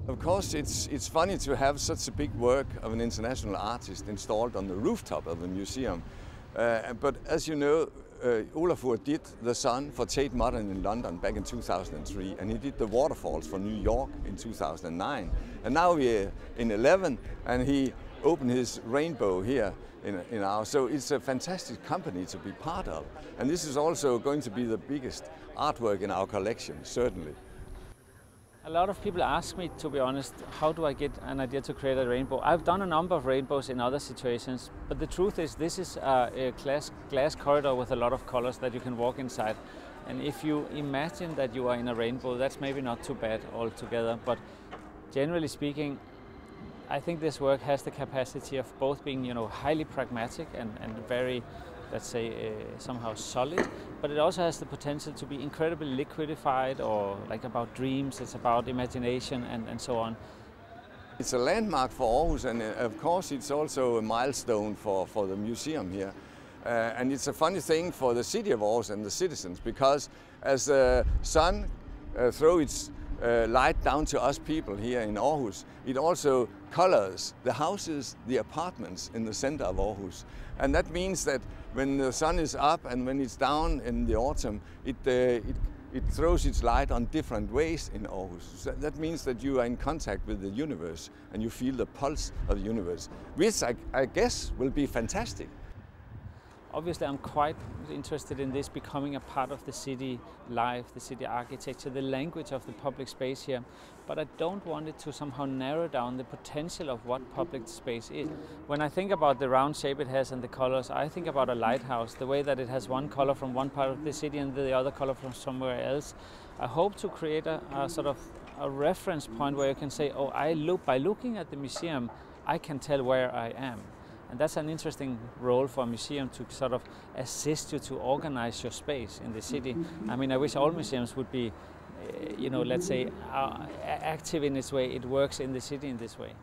Of course, it's funny to have such a big work of an international artist installed on the rooftop of the museum. But as you know, Olafur did the sun for Tate Modern in London back in 2003, and he did the waterfalls for New York in 2009. And now we're in 11, and he opened his rainbow here in our. So it's a fantastic company to be part of. And this is also going to be the biggest artwork in our collection, certainly. A lot of people ask me, to be honest, how do I get an idea to create a rainbow? I've done a number of rainbows in other situations, but the truth is this is a glass corridor with a lot of colors that you can walk inside. And if you imagine that you are in a rainbow, that's maybe not too bad altogether, but generally speaking, I think this work has the capacity of both being, highly pragmatic and very, let's say, somehow solid, but it also has the potential to be incredibly liquidified, or like about dreams, it's about imagination and so on. It's a landmark for Aarhus, and of course it's also a milestone for the museum here. And it's a funny thing for the city of Aarhus and the citizens, because as the sun throws its light down to us people here in Aarhus, it also colors the houses, the apartments in the center of Aarhus. And that means that when the sun is up and when it's down in the autumn, it throws its light on different ways in Aarhus. So that means that you are in contact with the universe and you feel the pulse of the universe, which I guess will be fantastic. Obviously, I'm quite interested in this becoming a part of the city life, the city architecture, the language of the public space here. But I don't want it to somehow narrow down the potential of what public space is. When I think about the round shape it has and the colors, I think about a lighthouse, the way that it has one color from one part of the city and the other color from somewhere else. I hope to create a sort of a reference point where you can say, oh, by looking at the museum, I can tell where I am. And that's an interesting role for a museum, to sort of assist you to organize your space in the city. I mean, I wish all museums would be, let's say, active in this way. It works in the city in this way.